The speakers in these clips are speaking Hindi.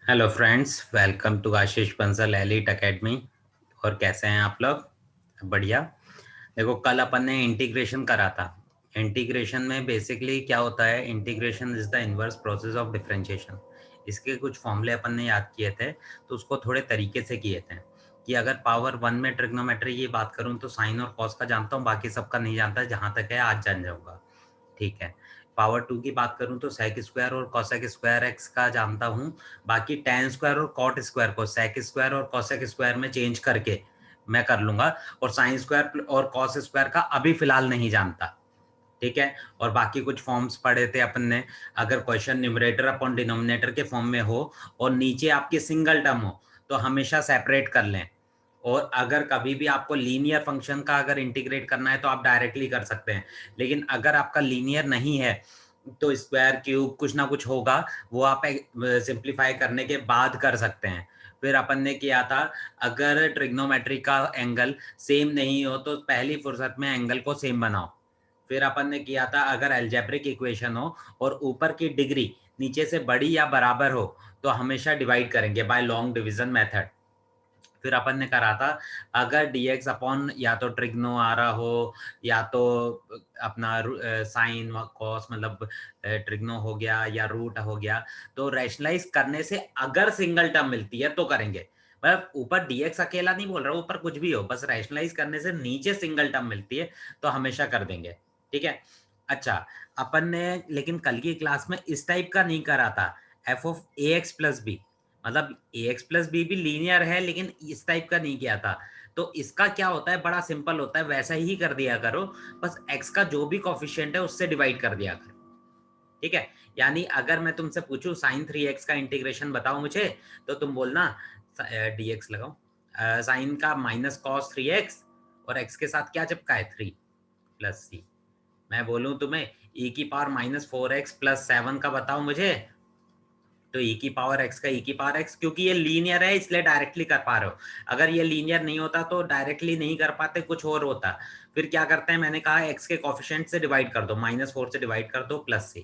Hello friends, welcome to Ashish Bansal elite academy. और कैसे हैं आप लोग? बढ़िया। देखो, कल अपन ने इंटीग्रेशन करा था। इंटीग्रेशन में बेसिकली क्या होता है? Integration is the inverse process of differentiation. इसके कुछ फॉर्मूले अपन ने याद किए थे, तो उसको थोड़े तरीके से किए थे कि अगर पावर वन में ट्रिग्नोमेट्री की बात करूं तो साइन और कॉस का जानता हूं, बाकी सबका नहीं जानता। जहां तक है आज जान जाऊंगा, ठीक है। पावर टू की बात करूं तो सेक स्क्वायर और कॉसेक स्क्वायर एक्स का जानता हूं। बाकी टेन स्क्वायर और कॉट स्क्वायर को सेक स्क्वायर और कॉसेक स्क्वायर में चेंज करके मैं कर लूंगा। और साइन स्क्वायर और कॉस स्क्वायर का अभी फिलहाल नहीं जानता, ठीक है। और बाकी कुछ फॉर्म्स पढ़े थे अपन ने। अगर क्वेश्चन न्यूमरेटर अपॉन डिनोमिनेटर के फॉर्म में हो और नीचे आपकी सिंगल टर्म हो तो हमेशा सेपरेट कर लें। और अगर कभी भी आपको लीनियर फंक्शन का अगर इंटीग्रेट करना है तो आप डायरेक्टली कर सकते हैं। लेकिन अगर आपका लीनियर नहीं है तो स्क्वायर क्यूब कुछ ना कुछ होगा, वो आप सिंप्लीफाई करने के बाद कर सकते हैं। फिर अपन ने किया था, अगर ट्रिग्नोमेट्री का एंगल सेम नहीं हो तो पहली फुर्सत में एंगल को सेम बनाओ। फिर अपन ने किया था, अगर अलजेब्रिक इक्वेशन हो और ऊपर की डिग्री नीचे से बड़ी या बराबर हो तो हमेशा डिवाइड करेंगे बाय लॉन्ग डिवीजन मेथड। फिर अपन ने करा था, अगर dx अपॉन या तो ट्रिग्नो आ रहा हो या तो अपना साइन कॉस, मतलब ट्रिग्नो हो गया या रूट हो गया, तो रैशनलाइज करने से अगर सिंगल टर्म मिलती है तो करेंगे। मतलब ऊपर dx अकेला नहीं बोल रहा हूं, ऊपर कुछ भी हो, बस रैशनलाइज करने से नीचे सिंगल टर्म मिलती है तो हमेशा कर देंगे, ठीक है। अच्छा, अपन ने लेकिन कल की क्लास में इस टाइप का नहीं करा था, F of A X plus B. मतलब ए एक्स प्लस बी भी लीनियर है लेकिन इस टाइप का नहीं किया था। तो इसका क्या होता है, बड़ा सिंपल होता है, वैसा ही कर दिया करो। बस एक्स का जो भी कॉफिशिएंट है उससे डिवाइड कर दिया करो, ठीक है। यानी अगर मैं तुमसे पूछूं साइन थ्री एक्स का इंटीग्रेशन बताओ मुझे, तो तुम बोलना डी एक्स लगाओ, साइन का माइनस कॉस थ्री एक्स और एक्स के साथ क्या चिपका है, थ्री प्लस सी। मैं बोलूं तुम्हें ई की power minus four x plus seven का बताओ मुझे, तो e की पावर x का e की पावर x, क्योंकि ये लीनियर है इसलिए डायरेक्टली कर पा रहे हो। अगर ये लीनियर नहीं होता तो डायरेक्टली नहीं कर पाते, कुछ और होता। फिर क्या करते हैं, मैंने कहा x के कॉफिशिएंट से डिवाइड कर दो, माइनस फोर से डिवाइड कर दो प्लस से,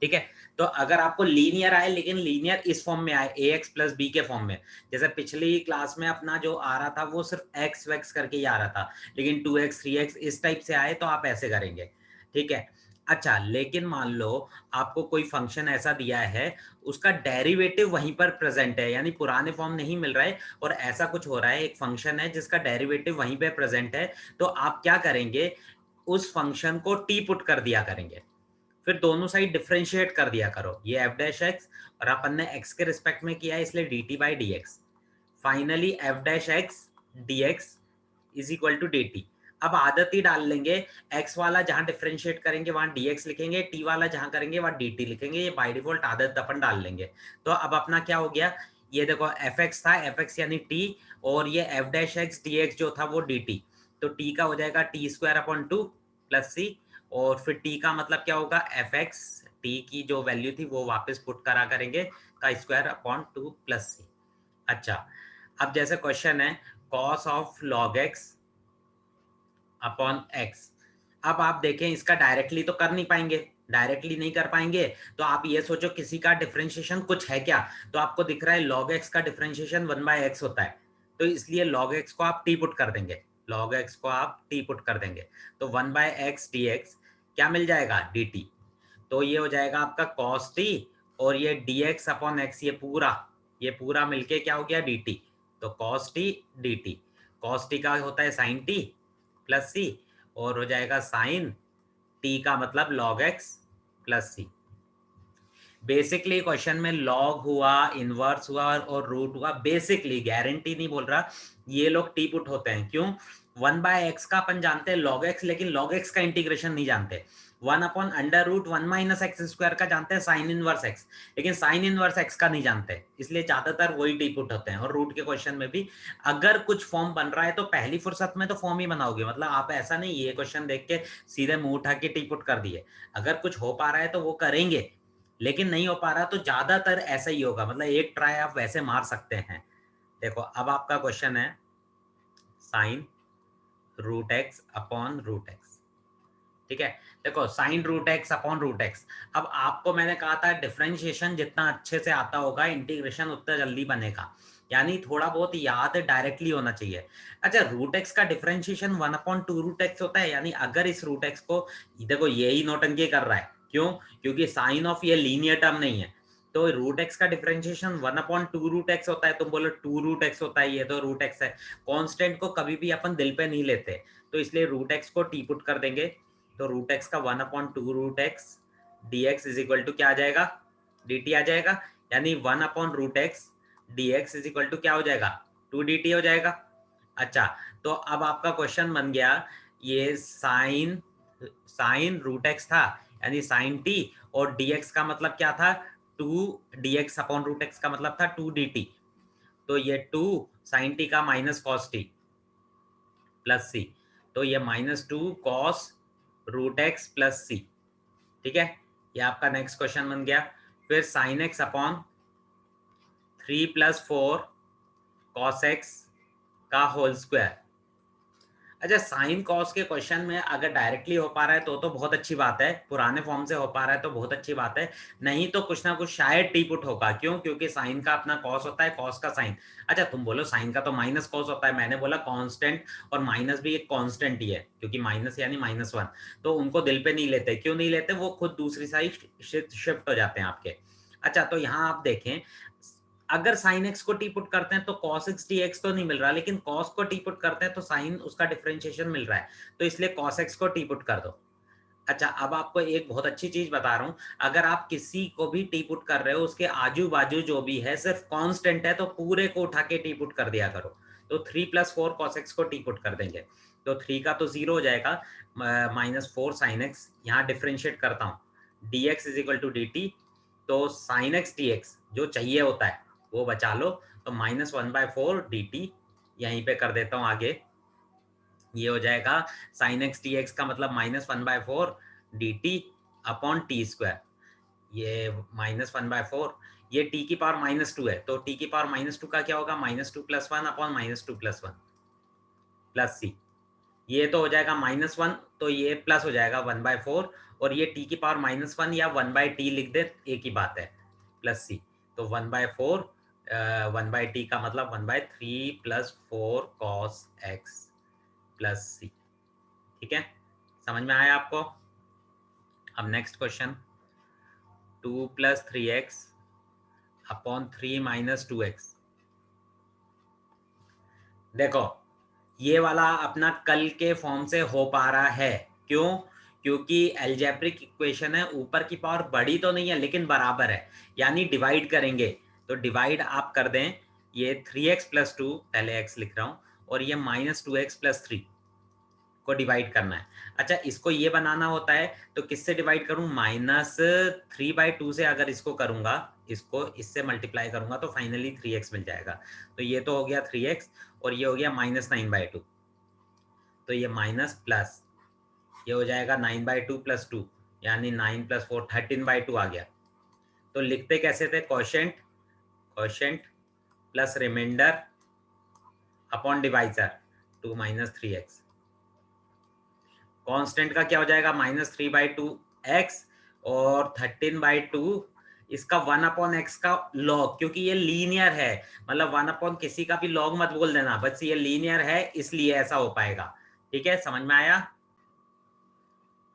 ठीक है। तो अगर आपको लीनियर आए, लेकिन लीनियर इस फॉर्म में आए ए एक्स प्लस बी के फॉर्म में, जैसे पिछली क्लास में अपना जो आ रहा था वो सिर्फ एक्स वैक्स करके ही आ रहा था, लेकिन टू एक्स थ्री एक्स इस टाइप से आए तो आप ऐसे करेंगे, ठीक है। अच्छा, लेकिन मान लो आपको कोई फंक्शन ऐसा दिया है, उसका डेरिवेटिव वहीं पर प्रेजेंट है, यानी पुराने फॉर्म नहीं मिल रहा है और ऐसा कुछ हो रहा है, एक फंक्शन है जिसका डेरिवेटिव वहीं पे प्रेजेंट है, तो आप क्या करेंगे, उस फंक्शन को टी पुट कर दिया करेंगे। फिर दोनों साइड डिफरेंशिएट कर दिया करो, ये एफ डैश एक्स और अपन ने एक्स के रिस्पेक्ट में किया है इसलिए D T by D X. Finally F dash X D x is equal to D T. अब आदत ही डाल लेंगे, x वाला जहां डिफरेंशिएट करेंगे वहां dx लिखेंगे, t वाला जहां करेंगे वहां dt लिखेंगे, ये बाय डिफॉल्ट आदत अपन डाल लेंगे। तो अब अपना क्या हो गया, ये देखो fx था, fx यानी t, और ये f डैश एक्स dx जो था वो dt। तो t का हो जाएगा t square upon two plus c, और फिर t का मतलब क्या होगा, fx, t की जो वैल्यू थी वो वापस पुट करा करेंगे, का स्क्वायर अपॉन टू प्लस सी। अच्छा, अब जैसे क्वेश्चन है cos of log x upon x. अब आप देखें, इसका डायरेक्टली तो कर नहीं पाएंगे, डायरेक्टली नहीं कर पाएंगे, तो आप ये सोचो किसी का डिफरेंशिएशन कुछ है क्या। तो आपको दिख रहा है log x का डिफरेंशिएशन वन बाय एक्स होता है, तो इसलिए log x को आप टी पुट कर देंगे, log x को आप टी पुट कर देंगे, तो one by x D x क्या मिल जाएगा, डी टी। तो ये हो जाएगा आपका cos t, और ये dx अपॉन x, ये पूरा मिलके क्या हो गया, dt। तो cos t dt, cos t का होता है sin t प्लस सी, और हो जाएगा साइन t का मतलब log x प्लस सी। बेसिकली क्वेश्चन में लॉग हुआ, इनवर्स हुआ और रूट हुआ, बेसिकली गारंटी नहीं बोल रहा, ये लोग टी पुट होते हैं। क्यों, वन बाय एक्स का अपन जानते हैं लॉग एक्स, लेकिन लॉग एक्स का इंटीग्रेशन नहीं जानते। One upon under root one minus x square का जानते हैं साइन इनवर्स एक्स, लेकिन साइन इनवर्स एक्स का नहीं जानते, इसलिए ज्यादातर वही टी पुट होते हैं। और रूट के क्वेश्चन में भी अगर कुछ फॉर्म बन रहा है तो पहली फुर्सत में तो फॉर्म ही बनाओगे, मतलब आप ऐसा नहीं ये क्वेश्चन देख के सीधे मुंह उठा के टी पुट कर दिए। अगर कुछ हो पा रहा है तो वो करेंगे, लेकिन नहीं हो पा रहा तो ज्यादातर ऐसा ही होगा, मतलब एक ट्राई आप वैसे मार सकते हैं। देखो, अब आपका क्वेश्चन है sine root x upon root x, ठीक है। देखो sine root x upon root x, अब आपको मैंने कहा था डिफरेंशिएशन जितना अच्छे से आता होगा इंटीग्रेशन उतना जल्दी बनेगा, यानी थोड़ा बहुत याद डायरेक्टली होना चाहिए। अच्छा, रूट एक्स का डिफरेंशिएशन 1/2 रूट एक्स होता है, यानी अगर इस रूट एक्स को, देखो यही नौटंकी कर रहा है, क्यों? क्योंकि साइन ऑफ ये लीनियर टर्म नहीं है, तो रूट एक्स का डिफरेंशिएशन 1/2 रूट एक्स होता है। तुम बोलो 2 रूट एक्स होता है, ये तो रूट एक्स है। कांस्टेंट को कभी भी अपन दिल पे नहीं लेते, तो इसलिए रूट एक्स को टी पुट कर देंगे, तो रूट एक्स का 1/2 root x D x is equal to क्या आ जाएगा, डी टी आ जाएगा, यानी 1/रूट x D x is equal to क्या हो जाएगा, 2 डी टी हो जाएगा। अच्छा, तो अब आपका क्वेश्चन बन गया, ये साइन साइन रूट एक्स था, यानी साइन टी, और डी एक्स का मतलब क्या था, 2 d x upon root x का मतलब था 2 डी टी, तो ये 2 साइन टी का minus cos t plus c, तो ये -2 cos root x plus c. ठीक है, ये आपका नेक्स्ट क्वेश्चन बन गया। फिर sine x upon 3+4 cos x का होल स्क्वायर। अच्छा, साइन कॉस के क्वेश्चन में अगर डायरेक्टली हो पा रहा है तो बहुत अच्छी बात है, पुराने फॉर्म से हो पा रहा है तो बहुत अच्छी बात है, नहीं तो कुछ ना कुछ शायद टी पुट होगा। क्यों? क्योंकि साइन का अपना कॉस होता है, कॉस का साइन। अच्छा, तुम बोलो साइन का तो माइनस कॉस होता है, मैंने बोला कांस्टेंट, और माइनस भी एक कांस्टेंट ही है, क्योंकि माइनस यानी -1, तो उनको दिल पे नहीं लेते। क्यों नहीं लेते? वो खुद दूसरी साइड शिफ्ट हो जाते हैं आपके। अच्छा, तो यहाँ आप देखें, अगर साइन एक्स को टी पुट करते हैं तो कॉस एक्स डी एक्स तो नहीं मिल रहा, लेकिन कॉस को टी पुट करते हैं तो साइन उसका डिफरेंशिएशन मिल रहा है, तो इसलिए कॉस एक्स को टी पुट कर दो। अच्छा, अब आपको एक बहुत अच्छी चीज बता रहा हूं, अगर आप किसी को भी टी पुट कर रहे हो, उसके आजू बाजू जो भी है सिर्फ कांस्टेंट है, तो पूरे को उठा के टी पुट कर दिया करो। तो 3+4 कॉस एक्स को टी पुट कर देंगे, तो 3 का तो 0 हो जाएगा, -4 साइन एक्स, यहाँ डिफ्रेंशिएट करता हूँ, d x is equal to D t, तो साइन एक्स डी एक्स जो चाहिए होता है वो बचा लो, तो -1/4 डी टी, यहीं पे कर देता हूँ आगे, ये हो जाएगा साइन एक्स डी एक्स का मतलब -1/4 D T upon T square, ये -1/4, ये टी की पावर -2 है, तो टी की पावर -2 का क्या होगा, -2+1 अपॉन -2+1 प्लस सी, ये तो हो जाएगा -1, तो ये प्लस हो जाएगा 1/4, और ये टी की पावर -1 या 1/t लिख दे, एक ही बात है, प्लस सी, तो 1/4, 1/t का मतलब 1/3+4 cos x प्लस सी। ठीक है, समझ में आया आपको? अब next question, 2+3x upon 3-2x। देखो, ये वाला अपना कल के फॉर्म से हो पा रहा है, क्यों? क्योंकि अलजेब्रिक इक्वेशन है, ऊपर की पावर बड़ी तो नहीं है लेकिन बराबर है, यानी डिवाइड करेंगे, तो डिवाइड आप कर दें, ये 3x+2, पहले x लिख रहा हूं, और ये -2x+3 को डिवाइड करना है। अच्छा, इसको ये बनाना होता है तो किससे डिवाइड करूं, -3/2 से अगर इसको करूंगा, इसको इससे मल्टीप्लाई करूंगा तो फाइनली 3x मिल जाएगा, तो ये तो हो गया 3x, और ये हो गया -9/2, तो ये माइनस प्लस, ये हो जाएगा 9/2 + 2, यानी 9+4 13/2 आ गया। तो लिखते कैसे थे, quotient, quotient plus remainder upon divisor 2 - 3x, constant का क्या हो जाएगा, -3/2x, और 13/2 इसका 1/x का लॉग, क्योंकि ये लीनियर है, मतलब 1 किसी का भी लॉग मत बोल देना, बस ये लीनियर है इसलिए ऐसा हो पाएगा। ठीक है, समझ में आया?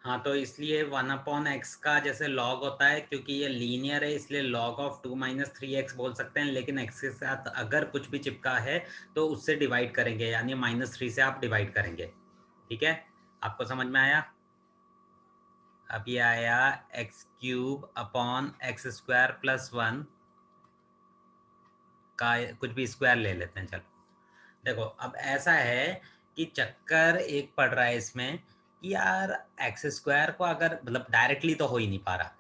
हाँ, तो इसलिए 1/x का जैसे लॉग होता है, क्योंकि ये लीनियर है इसलिए log of 2 - 3x बोल सकते हैं, लेकिन x के साथ अगर कुछ भी चिपका है तो उससे डिवाइड करेंगे, यानी -3 से आप डिवाइड करेंगे। ठीक है, आपको समझ में आया? अब ये आया x³ अपॉन x² + 1 का कुछ भी स्क्वायर ले लेते हैं, चलो। देखो, अब ऐसा है कि चक्कर एक पड़ रहा है इसमें कि यार x² को अगर, मतलब डायरेक्टली तो हो ही नहीं पा रहा,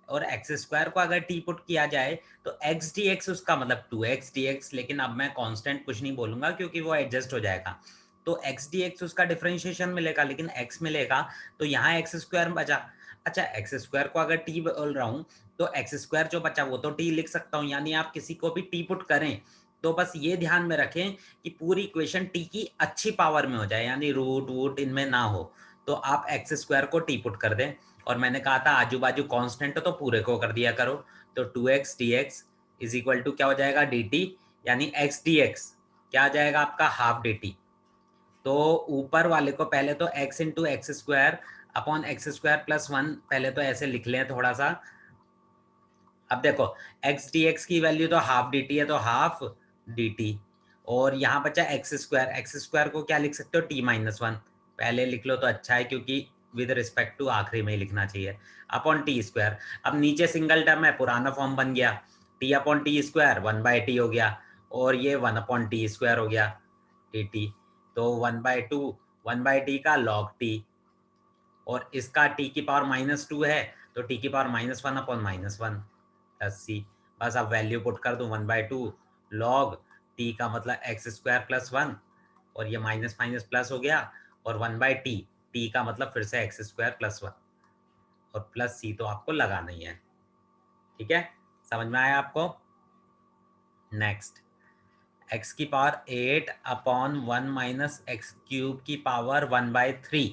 और x² को अगर टी पुट किया जाए तो x dx उसका मतलब 2x dx, लेकिन अब मैं कांस्टेंट कुछ नहीं बोलूंगा क्योंकि वो एडजस्ट हो जाएगा, तो x dx उसका डिफरेंशिएशन मिलेगा, लेकिन x मिलेगा, तो यहाँ x² बचा। अच्छा, x² को अगर t बोल रहा हूँ तो x² जो बचा वो तो t लिख सकता हूँ, यानी आप किसी को भी टी पुट करें तो बस ये ध्यान में रखें कि पूरी इक्वेशन टी की अच्छी पावर में हो जाए, यानी रूट वूट इनमें ना हो, तो आप एक्स स्क्वायर को टी पुट कर दें, और मैंने कहा था आजू बाजू कांस्टेंट तो पूरे को कर दिया करो। तो 2x dx is equal to क्या हो जाएगा dt, यानी x dx क्या आ जाएगा आपका हाफ dt। तो ऊपर वाले को पहले तो x into x square upon x square plus 1 पहले तो ऐसे लिख लें थोड़ा सा। अब देखो x dx की वैल्यू तो हाफ dt है, तो हाफ dt, और यहाँ बचा एक्स स्क्वायर को क्या लिख सकते हो t माइनस 1, पहले लिख लो तो अच्छा है क्योंकि विद रिस्पेक्ट टू आखिरी में ही लिखना चाहिए, अपॉन टी स्क्वायर। अब नीचे सिंगल टर्म है, पुराना फॉर्म बन गया, t upon T square 1/t हो गया, और ये 1 अपॉन टी स्क्वायर हो गया dt। तो 1/2 1/t का log t, और इसका t की पावर -2 है तो t की पावर -1 अपॉन -1 प्लस सी। बस अब वैल्यू पुट कर दूं 1/2 log t का मतलब एक्स स्क्वायर प्लस 1, और ये माइनस माइनस प्लस हो गया, और 1/t t का मतलब फिर से एक्स स्क्वायर प्लस 1, और प्लस सी तो आपको लगाना ही है। ठीक है, समझ में आया आपको? नेक्स्ट, एक्स की power 8 upon 1 minus x cube की पावर 1/3।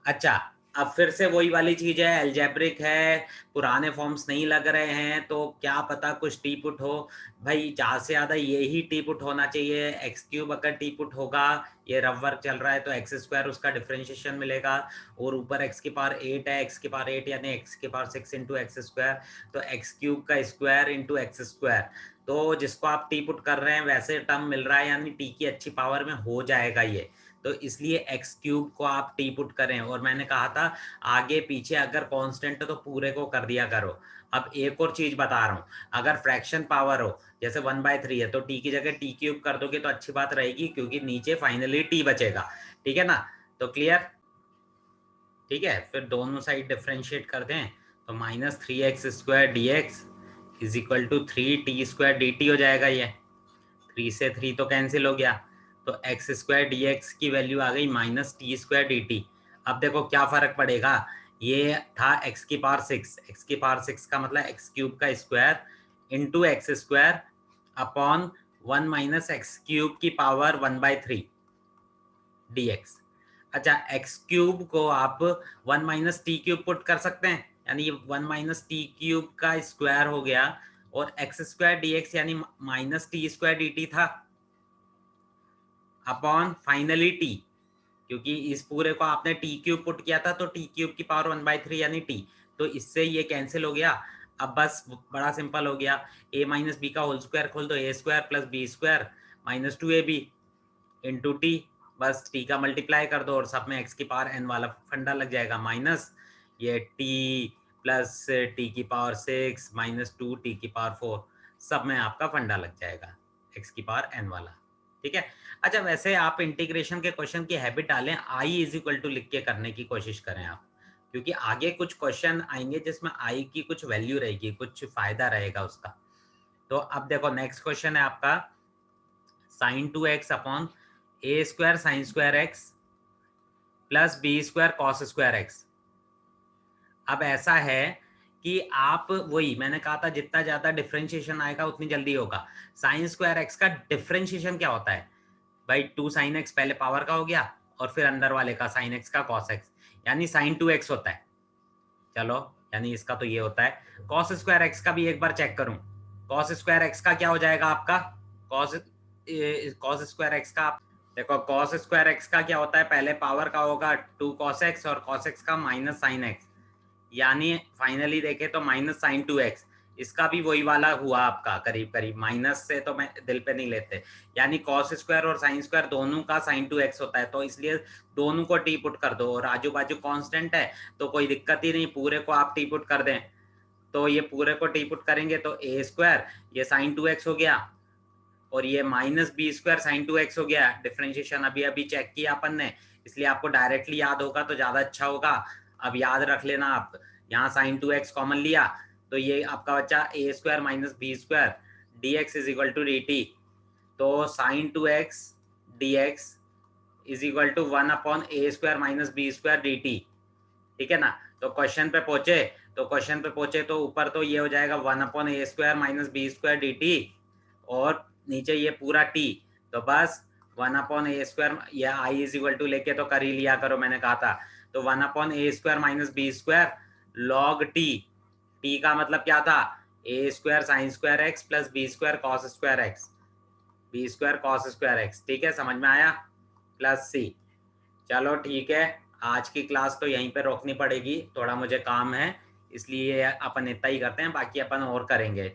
अच्छा, अब फिर से वही वाली चीज है, एल्जेब्रिक है, पुराने फॉर्म्स नहीं लग रहे हैं, तो क्या पता कुछ टी पुट हो। भाई ज़्यादा से ज़्यादा यही टी पुट होना चाहिए, एक्स क्यूब अगर टी पुट होगा, ये रफ वर्क चल रहा है तो एक्स स्क्वायर उसका डिफरेंशिएशन मिलेगा, और ऊपर एक्स की पावर 8 है, एक्स की पावर 8 यानी एक्स की पावर 6 इंटू एक्स स्क्वायर, तो एक्स क्यूब का स्क्वायर इंटू एक्स स्क्वायर। तो जिसको आप टी पुट कर रहे हैं वैसे टर्म मिल रहा है, यानी टी की अच्छी पावर में हो जाएगा ये, तो इसलिए एक्स क्यूब को आप टी पुट करें। और मैंने कहा था आगे पीछे अगर कांस्टेंट है तो पूरे को कर दिया करो। अब एक और चीज बता रहा हूँ, अगर फ्रैक्शन पावर हो जैसे 1/3 है तो टी की जगह टी क्यूब कर दोगे तो अच्छी बात रहेगी, क्योंकि नीचे फाइनली टी बचेगा। ठीक है ना? तो क्लियर? ठीक है, फिर दोनों साइड डिफ्रेंशिएट कर दें तो -3x² dx is equal to 3t² dt हो जाएगा। ये 3 से 3 तो कैंसिल हो गया, तो x² dx की वैल्यू आ गई -t² dt। अब देखो क्या फर्क पड़ेगा, ये था x की पावर 6, x की पावर 6 का मतलब एक्स क्यूब का square into x square upon 1 minus x cube की पावर 1/3 dx। अच्छा, एक्स क्यूब को आप 1 माइनस टी क्यूब पुट कर सकते हैं, यानी ये 1 माइनस टी क्यूब का स्क्वायर हो गया, और एक्स स्क्वायर dx यानी -t² dt था अपॉन फाइनली टी, क्योंकि इस पूरे को आपने टी क्यूब पुट किया था तो टी क्यूब की पावर 1/3 यानी टी, तो इससे ये कैंसिल हो गया। अब बस बड़ा सिंपल हो गया, a माइनस बी का होल स्क्वायर खोल दो, a square plus b square -2ab into t, बस टी का मल्टीप्लाई कर दो और सब में एक्स की पावर एन वाला फंडा लग जाएगा, माइनस ये टी प्लस टी की पावर 6 -2 टी की पावर 4, सब में आपका फंडा लग जाएगा एक्स की पावर एन वाला। ठीक है। अच्छा, वैसे आप इंटीग्रेशन के क्वेश्चन की हैबिट डालें, आई इज इक्वल टू लिख के करने की कोशिश करें आप, क्योंकि आगे कुछ क्वेश्चन आएंगे जिसमें आई की कुछ वैल्यू रहेगी, कुछ फायदा रहेगा उसका। तो अब देखो नेक्स्ट क्वेश्चन है आपका sin 2x upon a square sine square x plus b square cos square x. अब ऐसा है कि आप वही मैंने कहा था जितना ज्यादा डिफरेंशिएशन आएगा उतनी जल्दी होगा। साइन स्क्वायर एक्स का डिफरेंशिएशन क्या होता है भाई? 2 साइन एक्स पहले पावर का हो गया, और फिर अंदर वाले का साइन एक्स का कॉस एक्स, यानी साइन 2x होता है। चलो, यानी इसका तो ये होता है। कॉस स्क्वायर एक्स का भी एक बार चेक करूं, कॉस स्क्वायर एक्स का क्या हो जाएगा आपका? कॉस कॉस स्क्वायर एक्स का देखो, कॉस स्क्वायर एक्स का क्या होता है, पहले पावर का होगा 2 cos x और cos x का माइनस साइन एक्स, यानी फाइनली देखे तो माइनस साइन 2x। इसका भी वही वाला हुआ आपका करीब करीब, माइनस से तो मैं दिल पे नहीं लेते, यानी कॉस स्क्वायर और साइन स्क्वायर दोनों का साइन 2x होता है, तो इसलिए दोनों को टी पुट कर दो, और आजू बाजू कांस्टेंट है तो कोई दिक्कत ही नहीं, पूरे को आप टी पुट कर दें। तो ये पूरे को टी पुट करेंगे तो ए स्क्वायर ये साइन 2x हो गया, और ये minus b square sine 2x हो गया। डिफरेंशिएशन अभी अभी चेक किया अपन ने, इसलिए आपको डायरेक्टली याद होगा तो ज़्यादा अच्छा होगा। अब याद रख लेना आप, यहाँ साइन 2x कॉमन लिया तो ये आपका बच्चा a square minus b square d x is equal to D t. तो sine 2x d x is equal to 1 upon a square minus b square d t. ठीक है ना? तो क्वेश्चन पे पहुंचे तो ऊपर तो ये हो जाएगा 1 upon a square minus b square d t, और नीचे ये पूरा टी, तो बस 1/a² या i इज इक्वल टू लेके तो कर ही लिया करो, मैंने कहा था। तो 1/a² minus b² log t का मतलब क्या था, a² sin square x plus b² cos square x, b² cos square x। ठीक है, समझ में आया, प्लस c। चलो ठीक है, आज की क्लास तो यहीं पे रोकनी पड़ेगी, थोड़ा मुझे काम है, इसलिए अपन इतना ही करते हैं, बाकी अपन और करेंगे।